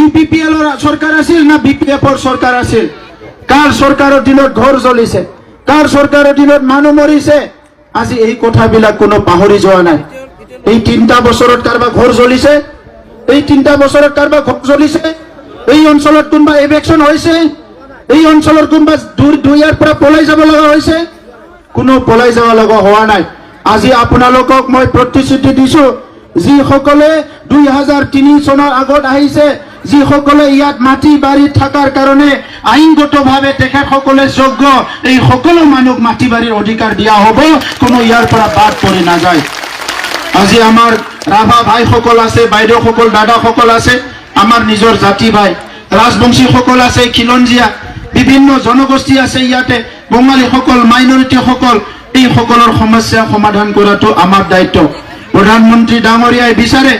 UPPL সৰকাৰ আছিল না BPF সৰকাৰ আছিল? কাৰ সৰকাৰেৰ দিনত ঘৰ জ্বলিছে, কাৰ সৰকাৰেৰ দিনত মানুহ মৰিছে? আজি এই কথাবিলাক কোনো পাহৰি যোৱা নাই। এই 3টা বছৰত কাৰবা ঘৰ জ্বলিছে? এই 3টা বছৰত কাৰবা ঘৰ জ্বলিছে? এই অঞ্চলত কোনবা এভেকশন হয়েছে? এই অঞ্চলৰ কোনবা দুইয়াৰ পৰা পলাই যাব লগা হয়েছে? কোনো পলাই যাব লগা হোৱা নাই। আজি আপোনালোকক মই প্ৰতিশ্ৰুতি দিছো, যিসকলে 2003 চনৰ আগত আহিছে, যিসকলে ইয়াত মাটি বাৰী থাকাৰ কাৰণে আইনগতভাৱে তেখেতসকলে যোগ্য, এই সকলো মানুহক মাটি বাৰীৰ অধিকাৰ দিয়া হ'ব, কোনো ইয়াৰ পৰা বাদ পৰি নাযায়। আজি আমাৰ ৰাভা ভাইসকল আছে, বাইদেউসকল, দাদাসকল আছে, আমাৰ নিজৰ জাতি ভাই, ৰাজবংশীসকল আছে, খিলঞ্জীয়া বিভিন্ন জনগোষ্ঠী আছে ইয়াতে, বঙালীসকল, মাইনৰিটিসকল, এই সকলৰ সমস্যা সমাধান কৰাটো আমাৰ দায়িত্ব। প্ৰধানমন্ত্ৰী ডাঙৰীয়াই বিচাৰে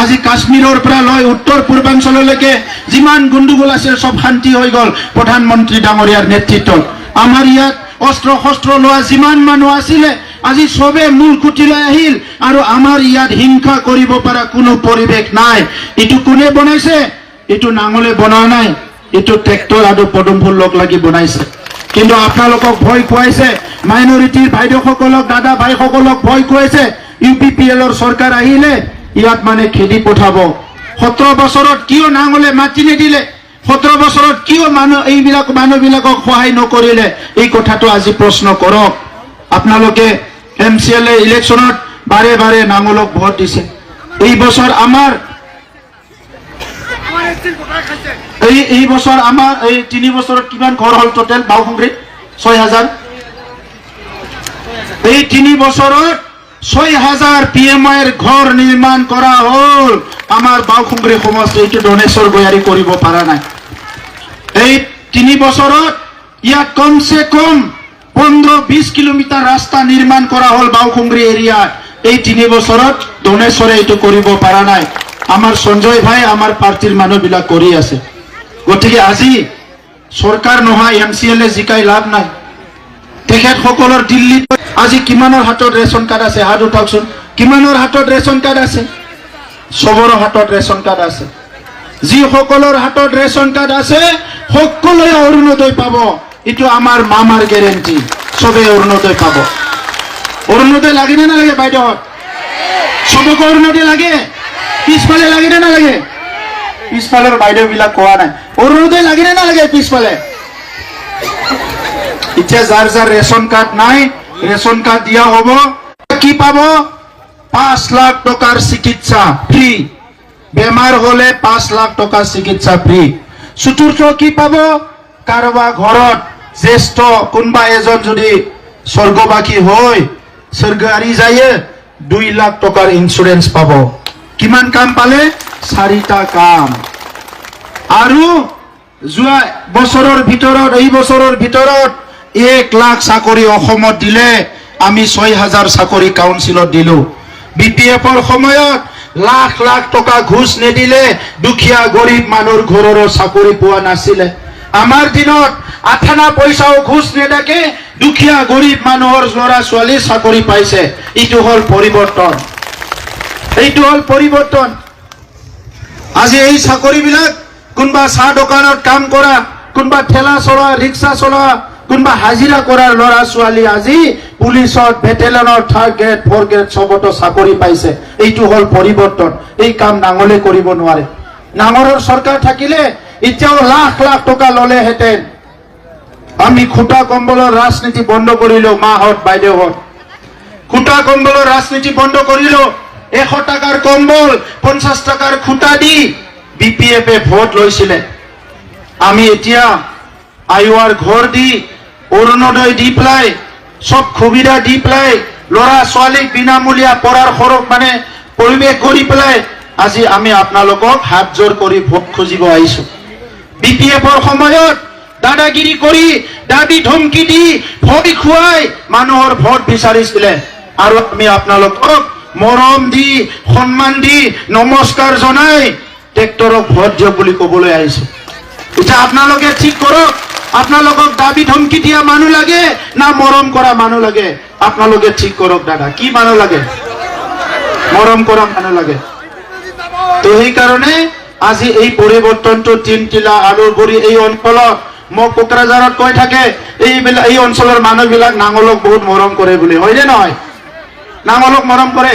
আজি কাশ্মীৰৰ পৰা লৈ উত্তৰ পূৰ্বাঞ্চললৈকে যিমান গণ্ডগোল আছিল সব শান্তি হৈ গ'ল প্ৰধানমন্ত্ৰী ডাঙৰীয়াৰ নেতৃত্বত। আমাৰ ইয়াত অস্ত্ৰ শস্ত্ৰ লোৱা যিমান মানুহ আছিলে আজি সবে মূল খুঁটিলৈ আহিল, আৰু আমাৰ ইয়াত হিংসা কৰিব পৰা কোনো পৰিৱেশ নাই। এইটো কোনে বনাইছে? এইটো নাঙলে বনোৱা নাই, এইটো ট্ৰেক্টৰ আৰু পদুম ফুল লগ লাগি বনাইছে। কিন্তু আপোনালোকক ভয় খুৱাইছে, মাইনৰিটিৰ বাইদেউসকলক, দাদা ভাইসকলক ভয় খুৱাইছে। UPPL চৰকাৰ আহিলে ইয়াত মানে খেদি পঠাব। 17 বছৰত কিয় নাঙলে মাতি নিদিলে? 17 বছৰত কিয় এইবিলাক মানুহবিলাকক সহায় নকৰিলে? এই কথাটো আজি প্ৰশ্ন কৰক। আপোনালোকে MCLA ইলেকশ্যনত বাৰে বাৰে নাঙলক ভোট দিছে। এই বছৰ আমাৰ এই বছৰ আমাৰ এই 3 বছৰত কিমান ঘৰ হল টোটেল বাওখুংগ্ৰীত? 6000। এই 3 বছৰত 6000 PMIৰ ঘৰ নিৰ্মাণ কৰা হল আমাৰ বাওখুংগ্ৰী সমষ্টি। এইটো ডনেশ্বৰ গয়াৰী কৰিব পৰা নাই। এই 3 বছৰত ইয়াত কমসে কম 15-20 কিলোমিটাৰ ৰাস্তা নিৰ্মাণ কৰা হল বাওখুংগ্ৰী এৰিয়াত। এই 3 বছৰত ডনেশ্বৰে এইটো কৰিব পৰা নাই। আমাৰ সঞ্জয় ভাই আমাৰ পাৰ্টিৰ মানুহবিলাক কৰি আছে। গতিকে আজি সৰকাৰ নহয় MCLA জিকাই লাভ নাই। তেখেতসকলৰ দিল্লীত আজি কিমানৰ হাতত ৰেশন কাৰ্ড আছে? হাত উঠাওকচোন। কিমানৰ হাতত ৰেশন কাৰ্ড আছে? সবৰৰ হাতত ৰেশন কাৰ্ড আছে। যিসকলৰ হাতত ৰেশন কাৰ্ড আছে সকলোৱে অৰুণোদয় পাব। এইটো আমাৰ মামাৰ গ্যাৰেণ্টি, সবে অৰুণোদয় পাব। অৰুণোদয় লাগে নে নালাগে বাইদেউ? সবকে অৰুণোদয় লাগে? পিছফালে লাগে নে নালাগে? পিছফালৰ বাইদেউবিলাক কোৱা নাই অৰুণোদয় লাগে নে নালাগে? পিছফালে এতিয়া যাৰ যাৰ ৰেশন কাৰ্ড নাই, ৰেশন কাৰ্ড দিয়া হ'ব। কি পাব? 5 লাখ টকাৰ চিকিৎসা ফ্ৰী। বেমাৰ হলে 5 লাখ টকাৰ চিকিৎসা ফ্ৰী। চতুৰ্থ কি পাব? কাৰোবাৰ ঘৰত জ্যেষ্ঠ কোনোবা এজন যদি স্বৰ্গবাসী হৈ স্বৰ্গাৰী যায় 2 লাখ টকাৰ ইন্সুৰেন্স পাব। কিমান কাম পালে? 4টা কাম। আৰু যোৱা বছৰৰ ভিতৰত, এই বছৰৰ ভিতৰত 1 লাখ চাকৰি অসমত দিলে। আমি 6000 চাকৰি কাউন্সিলত দিলো। BPFৰ সময়ত লাখ লাখ টকা ঘুষ নিদিলে দুখীয়া গৰীব মানুহৰ ঘৰৰ চাকৰি পোৱা নাছিলে। আমাৰ দিনত 8 পইচাও ঘুষ নিদাকে দুখীয়া গৰীব মানুহৰ ল'ৰা ছোৱালী চাকৰি পাইছে। এইটো হল পৰিৱৰ্তন, এইটো হল পৰিৱৰ্তন। আজি এই চাকৰিবিলাক কোনোবা চাহ দোকানত কাম কৰা, কোনোবা ঠেলা চলোৱা, ৰিক্সা চলোৱা, কোনোবা হাজিৰা কৰাৰ ল'ৰা ছোৱালী আজি পুলিচত, বেটেলিয়নত 3rd গ্ৰেড 4th গ্ৰেড সবতো চাকৰি পাইছে। এইটো হল পৰিৱৰ্তন। এই কাম নাঙলে কৰিব নোৱাৰে। নাঙলৰ চৰকাৰ থাকিলে এতিয়াও লাখ লাখ টকা ললেহেঁতেন। আমি খুটা কম্বলৰ ৰাজনীতি বন্ধ কৰিলো। মাহত বাইদেউহত খুটা কম্বলৰ ৰাজনীতি বন্ধ কৰিলো। 100 টাকাৰ কম্বল 50 টাকাৰ খুটা দি BPFে ভোট লৈছিলে। আমি এতিয়া আইৱাৰ ঘৰ দি, অৰুণোদয় দি পেলাই, সব সুবিধা দি পেলাই, ল'ৰা ছোৱালীক বিনামূলীয়া পঢ়াৰ খৰচ মানে পৰিৱেশ কৰি পেলাই আজি আমি আপোনালোকক হাত জোৰ কৰি ভোট খুজিব আহিছো। BPFৰ সময়ত দাদাগিৰি কৰি, দাবী ধমকি দি, ভয় খুৱাই মানুহৰ ভোট বিচাৰিছিলে। আৰু আমি আপোনালোকক মৰম দি, সন্মান দি, নমস্কাৰ জনাই ট্ৰেক্টৰক ভোট দিয়ক বুলি ক'বলৈ আহিছো। এতিয়া আপোনালোকে ঠিক কৰক, আপোনালোকক দাবী ধমকি দিয়া মানুহ লাগে না মৰম কৰা মানুহ লাগে? আপোনালোকে ঠিক কৰক দাদা, কি মানুহ লাগে? মৰম কৰা মানুহ লাগে। তো সেইকাৰণে আজি এই পৰিৱৰ্তনটো তিনটিলা আৰু বৰি এই অঞ্চলত মোক কোকৰাঝাৰত কৈ থাকে এই অঞ্চলৰ মানুহবিলাক নাঙলক বহুত মৰম কৰে বুলি, হয়নে নহয়? নাঙলক মৰম কৰে,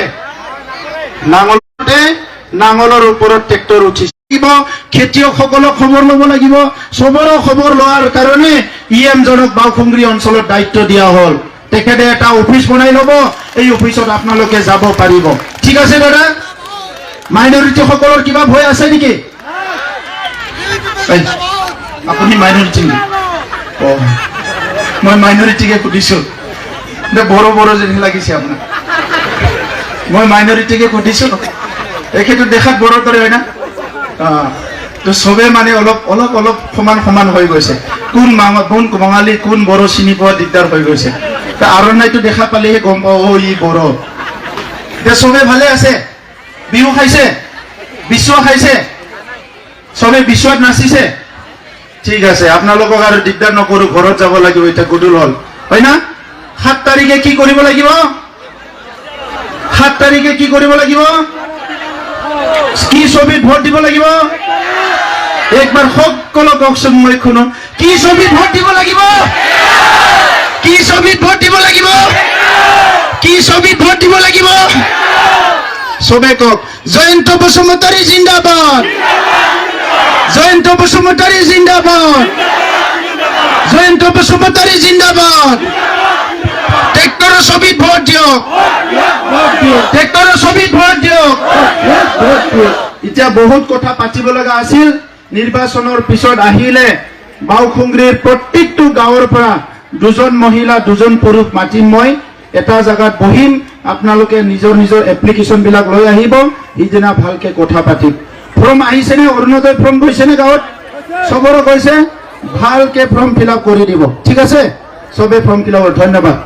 নাঙলৰ ওপৰত ট্ৰেক্টৰ উঠিছে। খেতিয়কসকলক খবৰ ল'ব লাগিব। চবৰে খবৰ লোৱাৰ কাৰণে জনক বাওখুংগুৰি অঞ্চলত দায়িত্ব দিয়া হ'ল। তেখেতে এটা অফিচ বনাই ল'ব, এই অফিচত আপোনালোকে যাব পাৰিব। ঠিক আছে দাদা? মাইনৰিটি সকলৰ কিবা ভয় আছে নেকি? আপুনি মাইনৰিটি নেকি? মই মাইনৰিটিকে সুধিছো, বড়ো যেন লাগিছে আপোনাক। মই মাইনৰিটিকে সুধিছো, এখেতো দেখাত বড়োৰ দৰে হয় না? তো চবে মানে অলপ সমান হৈ গৈছে। কোন বঙালী কোন বড়ো চিনি পোৱা দিগদাৰ হৈ গৈছে। আৰণাইটো দেখা পালেহে গম পাওঁ ই বড়ো। এতিয়া চবে ভালে আছে? বিহু খাইছে? বিশ্ব খাইছে? চবে বিশ্বত নাচিছে? ঠিক আছে, আপোনালোকক আৰু দিগদাৰ নকৰো, ঘৰত যাব লাগিব, এতিয়া গধূল হ'ল, হয় না? 7 তাৰিখে কি কৰিব লাগিব? 7 তাৰিখে কি কৰিব লাগিব? কি ছবিত ভোট দিব লাগিব? একবাৰ সকলো কওকচোন, মই শুনো। কি ছবিত ভোট দিব লাগিব? কি ছবিত ভোট দিব লাগিব? কি ছবিত ভোট দিব লাগিব? চবে কওক, জয়ন্ত বসুমতাৰী জিন্দাবাদ, জয়ন্ত বসুমতাৰী জিন্দাবাদ, জয়ন্ত বসুমতাৰী জিন্দাবাদ। ট্ৰেক্টৰৰ ছবিত ভোট দিয়ক, ট্ৰেক্টৰৰ ছবিত ভোট দিয়ক। এতিয়া বহুত কথা পাতিব লগা আছিল। নিৰ্বাচনৰ পিছত আহিলে বাওখুংগুৰিৰ প্ৰত্যেকটো গাঁৱৰ পৰা 2জন মহিলা 2জন পুৰুষ মাতিম। মই এটা জাগাত বহিম, আপোনালোকে নিজৰ এপ্লিকেশ্যন বিলাক লৈ আহিব, সিদিনা ভালকে কথা পাতিম। ফৰ্ম আহিছেনে? অৰুণোদয় ফৰ্ম গৈছেনে গাঁৱত? চবৰে গৈছে? ভালকে ফৰ্ম ফিল আপ কৰি দিব, ঠিক আছে? চবে ফৰ্ম ফিল আপ। ধন্যবাদ।